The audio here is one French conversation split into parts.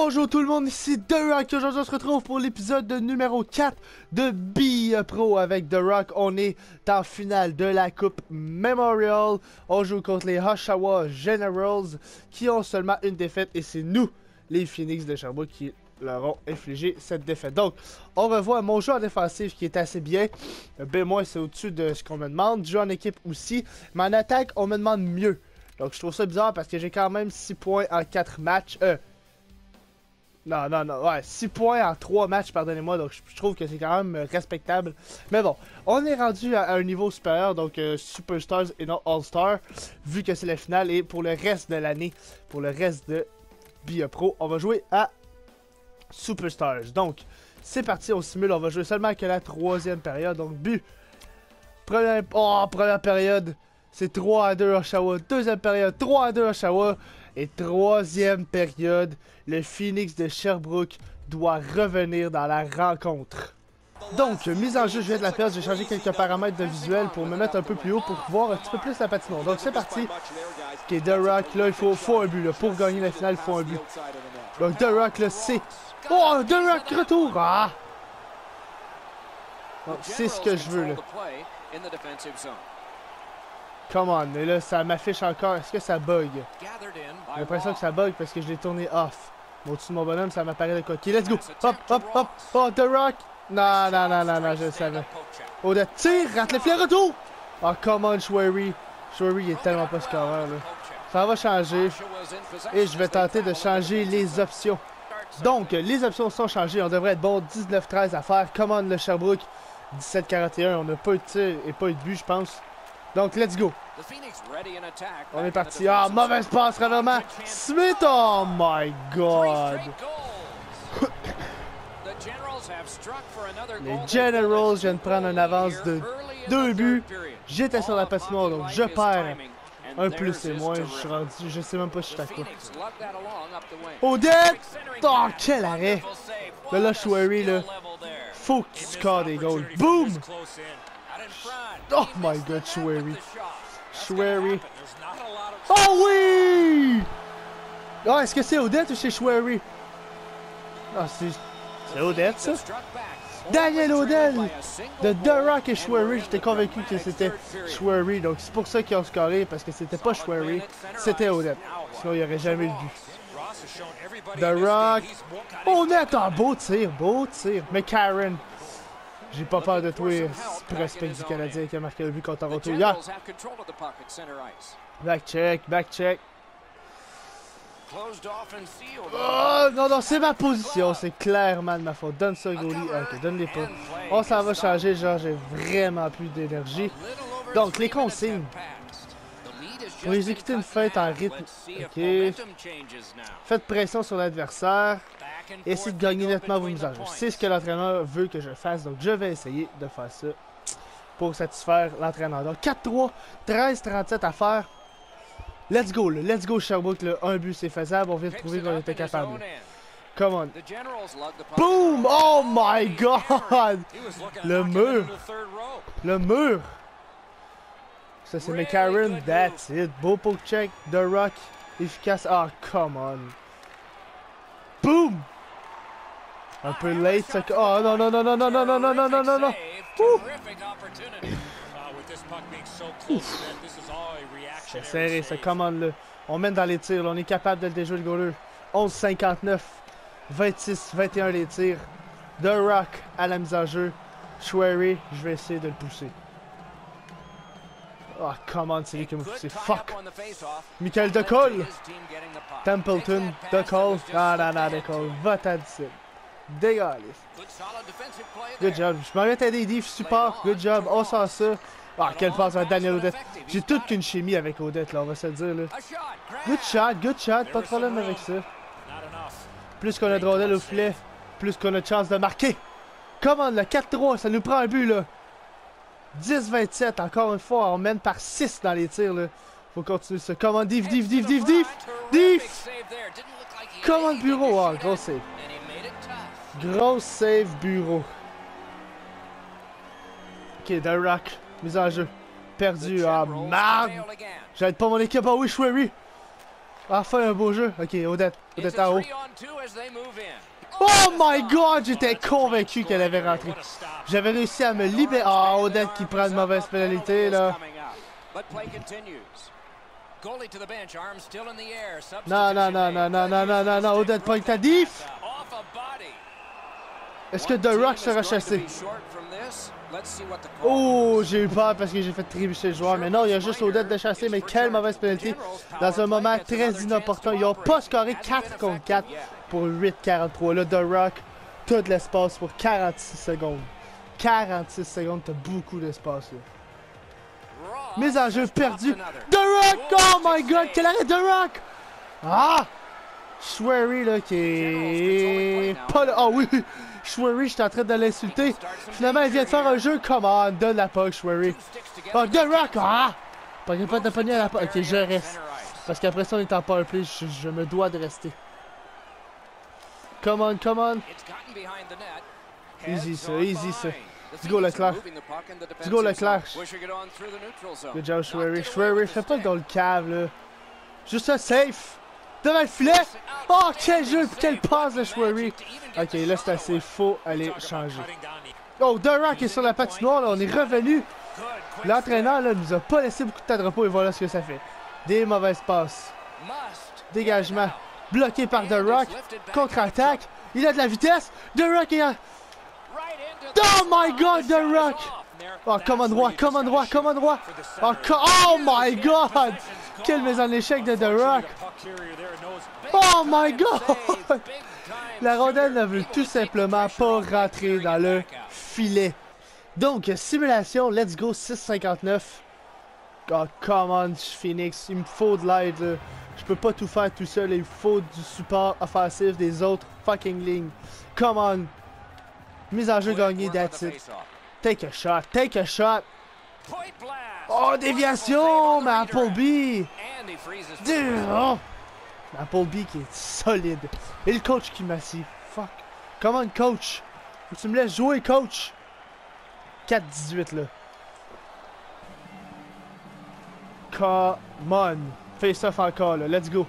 Bonjour tout le monde, ici The Rock. Aujourd'hui on se retrouve pour l'épisode numéro 4 de Be Pro avec The Rock. On est en finale de la Coupe Memorial. On joue contre les Oshawa Generals qui ont seulement une défaite et c'est nous, les Phoenix de Sherbrooke, qui leur ont infligé cette défaite. Donc, on revoit mon jeu en défensif qui est assez bien. B- c'est au-dessus de ce qu'on me demande. Jeu en équipe aussi. Mais en attaque, on me demande mieux. Donc, je trouve ça bizarre parce que j'ai quand même 6 points en 4 matchs. Non, ouais, 6 points en 3 matchs, pardonnez-moi, donc je trouve que c'est quand même respectable. Mais bon, on est rendu à un niveau supérieur, donc Superstars et non All-Star, vu que c'est la finale, et pour le reste de l'année, pour le reste de Be Pro, on va jouer à Superstars. Donc, c'est parti, on simule, on va jouer seulement que la troisième période, donc but. Première période, c'est 3-2 Oshawa, deuxième période, 3-2 Oshawa. Et troisième période, le Phoenix de Sherbrooke doit revenir dans la rencontre. Donc, mise en jeu, je viens de la perdre. J'ai changé quelques paramètres de visuel pour me mettre un peu plus haut pour voir un petit peu plus la patinoire. Donc, c'est parti. Ok, The Rock, là, il faut un but. Là. Pour gagner la finale, il faut un but. Donc, The Rock, là, c'est... Oh, The Rock, retour! Ah! Donc, c'est ce que je veux, là. Come on, et là, ça m'affiche encore. Est-ce que ça bug? J'ai l'impression que ça bug parce que je l'ai tourné off. Au-dessus de mon bonhomme, ça m'apparaît de quoi. Ok, let's go! Hop, hop, hop! Oh, The Rock! Non, je le savais. Oh, de tir! Rate le filet, retour! Oh, come on, Shwary. Shwary est tellement pas scoreur, là. Ça va changer. Et je vais tenter de changer les options. Donc, les options sont changées. On devrait être bon. 19-13 à faire. Come on, le Sherbrooke. 17-41. On n'a pas eu de tir et pas eu de but, je pense. Donc, let's go. On est parti. Ah, mauvaise passe, revirement. Smith, oh my god. Les Generals viennent prendre une avance de 2 buts. J'étais sur la patinoire, donc je perds. Un plus et moins, je suis rendu, je sais même pas si je suis à quoi. Odette! Oh, quel arrêt! Là, Shwary, là, faut que tu scores des goals. Boom! Oh my god, Shwary. Shwary. Oh oui! Oh, est-ce que c'est Odette ou c'est Shwary? Ah, c'est Odette, ça? Daniel Odell! De The Rock et Shwary, j'étais convaincu que c'était Shwary. Donc c'est pour ça qu'ils ont scoré, parce que c'était pas Shwary, c'était Odette. Sinon, il n'y aurait jamais eu de but. The Rock. Odette! Ah, beau tir. Mais Karen. J'ai pas peur de toi, prospect du Canadien qui a marqué le but contre Toronto hier. Back check. Oh non, c'est ma position, c'est clairement de ma faute. Donne ça, goalie. Ok, donne-les pas. Oh, ça va changer, genre, j'ai vraiment plus d'énergie. Donc, les consignes. Pour exécuter une feinte en rythme. Ok. Faites pression sur l'adversaire. Essayez de gagner nettement vos mises en jeu. C'est ce que l'entraîneur veut que je fasse, donc je vais essayer de faire ça pour satisfaire l'entraîneur. Donc 4-3, 13-37 à faire. Let's go Sherbrooke, là. Un but c'est faisable, on vient de prouver qu'on était capable. Come on. Boom! Oh my god! Le mur! Ça c'est McCarron, that's it. Beau poke check, The Rock, efficace. Ah, come on. Boom! Un peu late, ça... Oh non. C'est serré, ça commande là. On mène dans les tirs, là. On est capable de le déjouer le goaler. 11-59, 26-21 les tirs. The Rock à la mise en jeu. Shwary, je vais essayer de le pousser. Oh, come on, c'est lui qui m'a poussé. Fuck! Michael DeCole! Templeton, DeCole. Ah, non, DeCole. Va-t'en d'ici. Dégage. Good job. Je m'en vais t'aider, Div, support. Good job. On sent ça. Ah, quelle passe à Daniel Odette. J'ai toute qu'une chimie avec Odette, là, on va se le dire, là. Good shot. Pas de problème avec ça. Plus qu'on a de rondelles au filet, plus qu'on a de chance de marquer. Comment, le 4-3, ça nous prend un but, là. 10-27, encore une fois, on mène par 6 dans les tirs, là. Faut continuer ça. Comment, Div. Comment, Bureau. Ah, gros save. Gros save, Bureau. Ok, The Rock. Mise en jeu. Perdu. Ah, merde. J'aide pas mon équipe. Ah oui, Shwary. Enfin un beau jeu. Ok, Odette en haut. Oh my god, j'étais convaincu qu'elle avait rentré. J'avais réussi à me libérer. Ah, Odette qui prend une mauvaise pénalité là. Non, Odette pointe ta diff. Est-ce que The Rock sera chassé? Oh, j'ai eu peur parce que j'ai fait trébucher le joueur. Mais non, il y a juste Odette de chasser. Mais quelle mauvaise pénalité. Dans un moment très inopportun. Ils n'ont pas scoré 4 contre 4 pour 8-43. Là, The Rock, t'as de l'espace pour 46 secondes. 46 secondes, t'as beaucoup d'espace là. Mise en jeu perdue. The Rock! Oh my god, quel arrêt The Rock! Ah! Schwery là qui est pas là. Oh oui! Schwery, j'étais en train de l'insulter. Finalement, il vient de faire un jeu. Come on, donne la puck, Schwery. Oh, The Rock! Ah! Pas capable de pogner la puck. Ok, je reste. Parce qu'après ça, on est en powerplay. Je me dois de rester. Come on, come on. Easy ça, easy ça. Let's go Leclerc. Let's go Leclerc. Good job, Schwery. Schwery, fais pas dans le cave là. Juste un safe. Devant le filet! Oh, quel jeu! Quelle passe de Schwery! Ok, là c'est assez faux. Allez, changer. Oh, The Rock est sur la patinoire, là. On est revenu. L'entraîneur, là, nous a pas laissé beaucoup de temps de repos et voilà ce que ça fait. Des mauvaises passes. Dégagement. Bloqué par The Rock. Contre-attaque. Il a de la vitesse. The Rock est... Oh my god, The Rock! Oh, commande roi, commande roi, commande roi! Oh, oh my god! Quelle mise en échec de The Rock! Oh my god! La rondelle ne veut tout simplement pas rentrer dans le filet. Donc, simulation, let's go 6,59. Oh, come on, Phoenix, il me faut de l'aide, là. Je peux pas tout faire tout seul, il me faut du support offensif des autres fucking lignes. Come on! Mise en jeu gagnée, that's it. Take a shot, take a shot. Oh, déviation, mais Appleby. Oh. Appleby qui est solide. Et le coach qui m'assied. Fuck. Come on, coach. Faut que tu me laisses jouer, coach. 4-18, là. Come on. Face off encore, là. Let's go.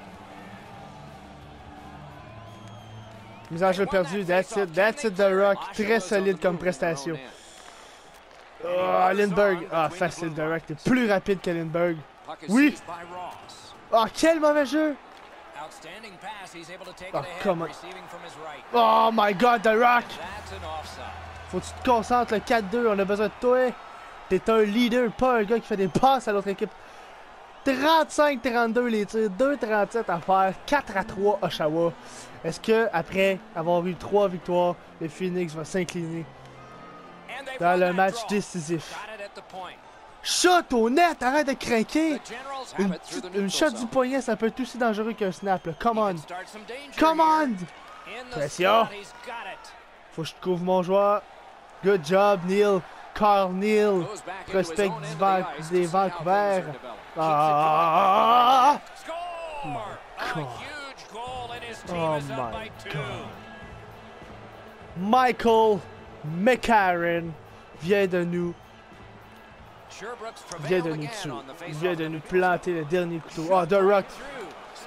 Mise en jeu perdu, that's it, The Rock. Très solide comme prestation. Oh, Lindbergh. Ah, facile, The Rock. T'es plus rapide que Lindbergh. Oui. Oh, quel mauvais jeu. Oh, come on. Oh my god, The Rock. Faut que tu te concentres, le 4-2, on a besoin de toi. T'es un leader, pas un gars qui fait des passes à l'autre équipe. 35-32 les tirs, 2-37 à faire, 4-3 Oshawa. Est-ce que après avoir eu 3 victoires, le Phoenix va s'incliner dans le match décisif? Shot au net, arrête de craquer. Une shot du poignet, ça peut être aussi dangereux qu'un snap. Là. Come on. Come on. Pression. Faut que je trouve mon joueur. Good job, Neil. Carl Neil. Prospect des Vancouver. Ah! Oh my God. Oh my God. Michael McCarron vient de nous tuer. Vient de nous planter le dernier couteau. Oh, The Rock.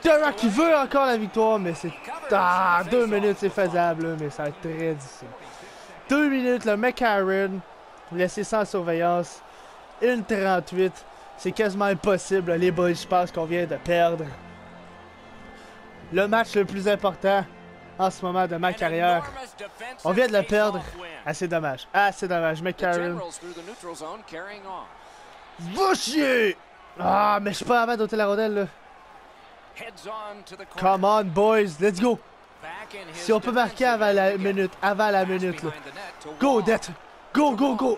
The Rock qui veut encore la victoire, mais c'est... Ah, 2 minutes, c'est faisable, là, mais ça va être très difficile. 2 minutes, le McCarron, laissé sans surveillance. 1:38. C'est quasiment impossible, les boys, je pense qu'on vient de perdre. Le match le plus important en ce moment de ma carrière. On vient de le perdre. Assez dommage. Assez dommage. McCarron. Va chier! Ah, mais je suis pas avant d'ôter la rondelle, là. Come on, boys. Let's go. Si on peut marquer avant la minute. Là. Go, Death. Go, go, go.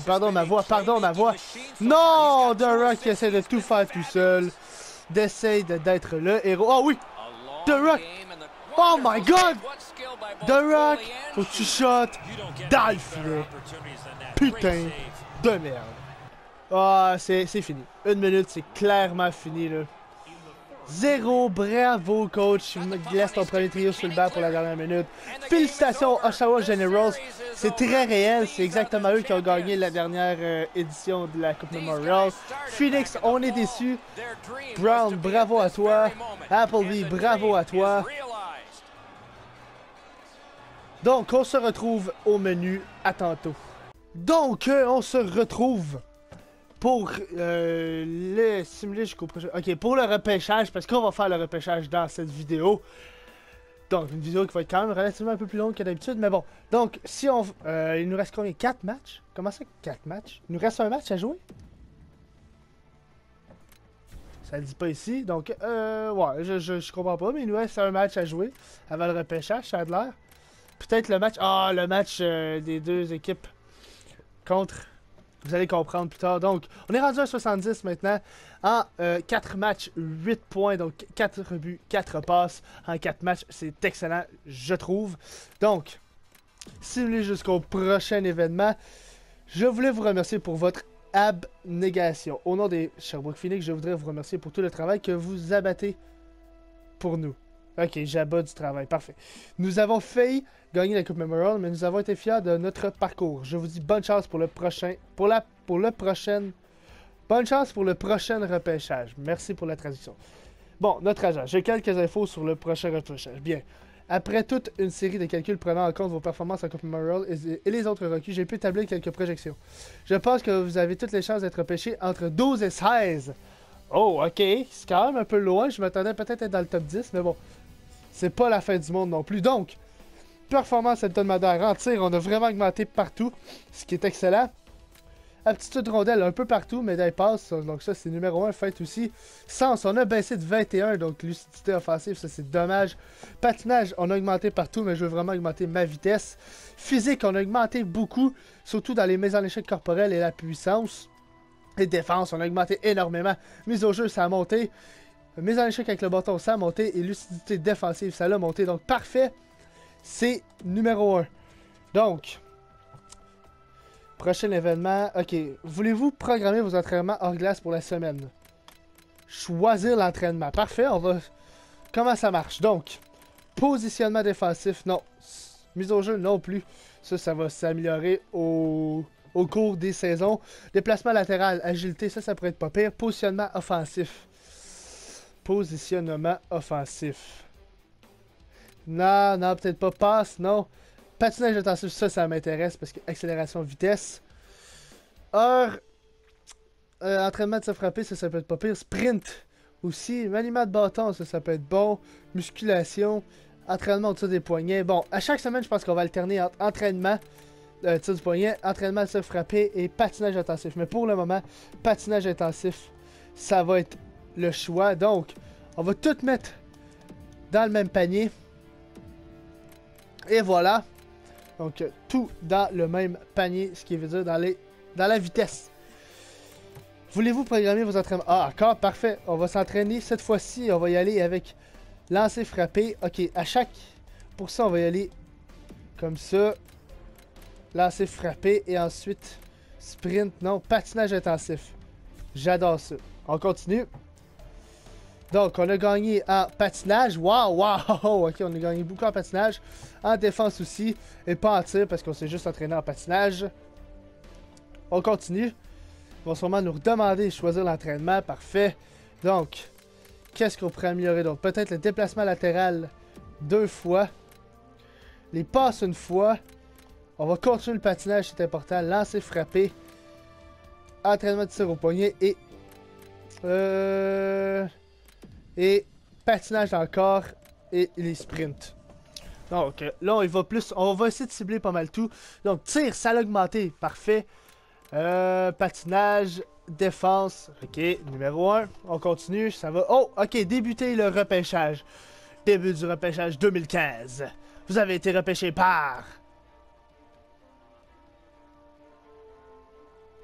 Pardon ma voix, pardon ma voix. Non, The Rock qui essaie de tout faire tout seul. D'essayer d'être le héros. Oh oui. The Rock. Oh my God. The Rock. Faut que tu shottes dans le filet. Putain de merde. Ah, c'est fini. 1 minute, c'est clairement fini, là. 0, bravo, coach. Laisse ton premier trio sur le banc pour la dernière minute. Félicitations, Oshawa Generals. C'est très réel. C'est exactement eux qui ont gagné la dernière édition de la Coupe Memorial. Phoenix, on est déçus. Brown, bravo à toi. Appleby, bravo à toi. Donc, on se retrouve au menu. À tantôt. Donc, on se retrouve pour le simuler jusqu'au prochain... Ok, pour le repêchage, parce qu'on va faire le repêchage dans cette vidéo. Donc, une vidéo qui va être quand même relativement un peu plus longue que d'habitude, mais bon. Donc, si on... il nous reste combien? 4 matchs? Comment ça, 4 matchs? Il nous reste un match à jouer? Ça le dit pas ici, donc... ouais, je comprends pas, mais il nous reste un match à jouer avant le repêchage, ça a de l'air. Peut-être le match... Ah, le match des deux équipes contre... Vous allez comprendre plus tard. Donc, on est rendu à 70 maintenant. En 4 matchs, 8 points. Donc, 4 buts, 4 passes en 4 matchs. C'est excellent, je trouve. Donc, si vous voulez jusqu'au prochain événement, je voulais vous remercier pour votre abnégation. Au nom des Sherbrooke Phoenix, je voudrais vous remercier pour tout le travail que vous abattez pour nous. Ok, j'abats du travail, parfait. Nous avons failli gagner la Coupe Memorial, mais nous avons été fiers de notre parcours. Je vous dis bonne chance pour le prochain, bonne chance pour le prochain repêchage. Merci pour la traduction. Bon, notre agent, j'ai quelques infos sur le prochain repêchage. Bien. Après toute une série de calculs prenant en compte vos performances en Coupe Memorial et les autres recrues, j'ai pu établir quelques projections. Je pense que vous avez toutes les chances d'être repêché entre 12 et 16. Oh, ok, c'est quand même un peu loin. Je m'attendais peut-être à être dans le top 10, mais bon. C'est pas la fin du monde non plus. Donc, performance hebdomadaire en tir, on a vraiment augmenté partout, ce qui est excellent. Aptitude rondelle un peu partout, médaille passe, donc ça c'est numéro 1, fait aussi. Sens, on a baissé de 21, donc lucidité offensive, ça c'est dommage. Patinage, on a augmenté partout, mais je veux vraiment augmenter ma vitesse. Physique, on a augmenté beaucoup, surtout dans les mises en échec corporelles et la puissance. Et défense, on a augmenté énormément. Mise au jeu, ça a monté. Mise en échec avec le bâton, ça a monté. Et lucidité défensive, ça l'a monté. Donc, parfait. C'est numéro 1. Donc, prochain événement. Ok. Voulez-vous programmer vos entraînements hors glace pour la semaine? Choisir l'entraînement. Parfait. On va... Comment ça marche? Donc, positionnement défensif, non. Mise au jeu, non plus. Ça va s'améliorer au cours des saisons. Déplacement latéral, agilité, ça pourrait être pas pire. Positionnement offensif. Positionnement offensif. Non, peut-être pas. Passe, non. Patinage intensif, ça m'intéresse parce que accélération, vitesse. Heure. Entraînement de se frapper, ça peut être pas pire. Sprint aussi. Maniement de bâton, ça peut être bon. Musculation. Entraînement au-dessus des poignets. Bon, à chaque semaine, je pense qu'on va alterner entre entraînement, tir du poignet, entraînement de se frapper et patinage intensif. Mais pour le moment, patinage intensif, ça va être le choix. Donc, on va tout mettre dans le même panier. Et voilà. Donc, tout dans le même panier, ce qui veut dire dans la vitesse. Voulez-vous programmer vos entraînements? Ah, encore, parfait. On va s'entraîner cette fois-ci. On va y aller avec lancer, frapper. Ok, à chaque... Pour ça, on va y aller comme ça. Lancer, frapper. Et ensuite, sprint. Non, patinage intensif. J'adore ça. On continue. Donc, on a gagné en patinage. Waouh! Ok, on a gagné beaucoup en patinage. En défense aussi. Et pas en tir parce qu'on s'est juste entraîné en patinage. On continue. Ils vont sûrement nous demander de choisir l'entraînement. Parfait. Donc, qu'est-ce qu'on pourrait améliorer d'autre? Peut-être le déplacement latéral 2 fois. Les passes 1 fois. On va continuer le patinage, c'est important. Lancer, frapper. Entraînement de tir au poignet. Et patinage encore. Et les sprints. Donc là, on va essayer de cibler pas mal tout. Donc tir, ça a augmenté. Parfait. Patinage, défense. Ok, numéro 1. On continue, ça va. Oh, ok, débuter le repêchage. Début du repêchage 2015. Vous avez été repêché par...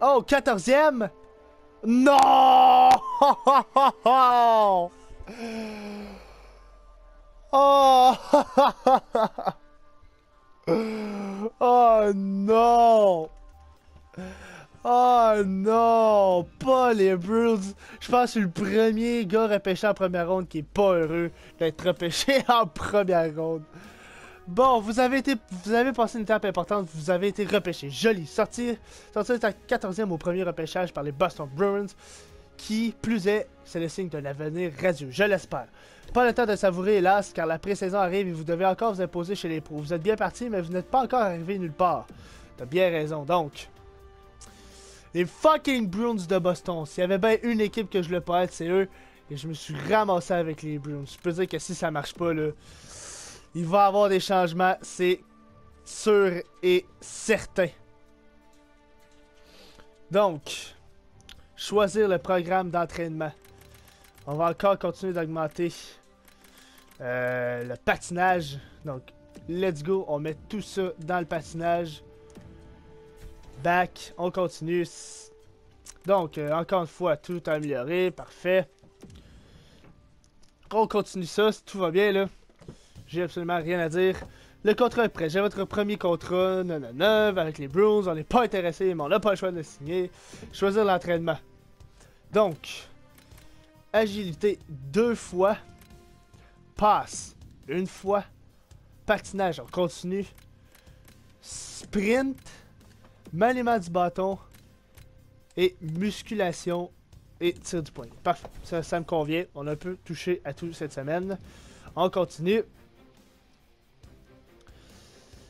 Oh, 14e? Non! Oh! Oh non! Oh non! Pas les Bruins! Je pense que je suis le premier gars repêché en première ronde qui est pas heureux d'être repêché en première ronde. Bon, vous avez passé une étape importante, vous avez été repêché. Joli. Sortir à 14e au premier repêchage par les Boston Bruins. Qui plus est, c'est le signe d'un avenir radieux, je l'espère. Pas le temps de savourer, hélas, car la pré-saison arrive et vous devez encore vous imposer chez les pros. Vous êtes bien partis, mais vous n'êtes pas encore arrivé nulle part. T'as bien raison, donc. Les fucking Bruins de Boston. S'il y avait bien une équipe que je voulais pas être, c'est eux. Et je me suis ramassé avec les Bruins. Je peux dire que si ça marche pas, là, il va y avoir des changements, c'est sûr et certain. Donc, choisir le programme d'entraînement. On va encore continuer d'augmenter le patinage. Donc, let's go. On met tout ça dans le patinage. Back. On continue. Donc, encore une fois, tout amélioré. Parfait. On continue ça. Tout va bien, là. J'ai absolument rien à dire. Le contrat est prêt. J'ai votre premier contrat. Nanana, avec les Bruins. On n'est pas intéressé, mais on n'a pas le choix de le signer. Choisir l'entraînement. Donc, agilité 2 fois. Passe 1 fois. Patinage, on continue. Sprint. Maniement du bâton. Et musculation et tir du poignet. Parfait, ça me convient. On a un peu touché à tout cette semaine. On continue.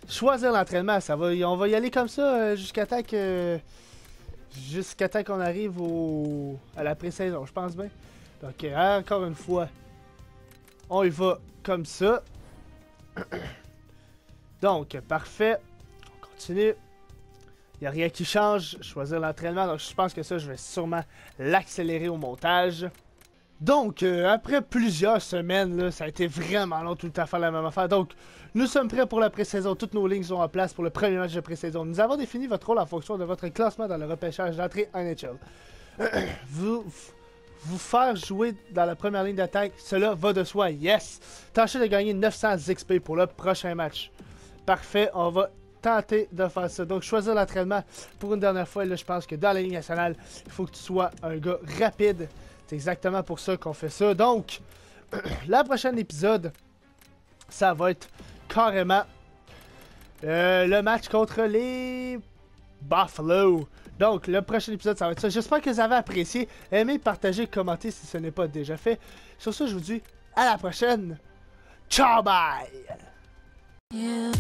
Choisir l'entraînement, on va y aller comme ça jusqu'à temps qu'on arrive à la pré-saison, je pense bien. Donc, encore une fois, on y va comme ça. Donc, parfait. On continue. Il n'y a rien qui change. Choisir l'entraînement. Donc, je pense que ça, je vais sûrement l'accélérer au montage. Donc, après plusieurs semaines, là, ça a été vraiment long tout le temps à faire la même affaire. Donc, nous sommes prêts pour la pré-saison. Toutes nos lignes sont en place pour le premier match de pré-saison. Nous avons défini votre rôle en fonction de votre classement dans le repêchage d'entrée NHL. Vous faire jouer dans la première ligne d'attaque, cela va de soi, yes! Tâchez de gagner 900 XP pour le prochain match. Parfait, on va tenter de faire ça. Donc, choisir l'entraînement pour une dernière fois. Là, je pense que dans la ligne nationale, il faut que tu sois un gars rapide. C'est exactement pour ça qu'on fait ça. Donc, la prochaine épisode, ça va être carrément le match contre les Buffalo. Donc, le prochain épisode, ça va être ça. J'espère que vous avez apprécié. Aimez, partagez, commentez si ce n'est pas déjà fait. Sur ce, je vous dis à la prochaine. Ciao, bye! Yeah.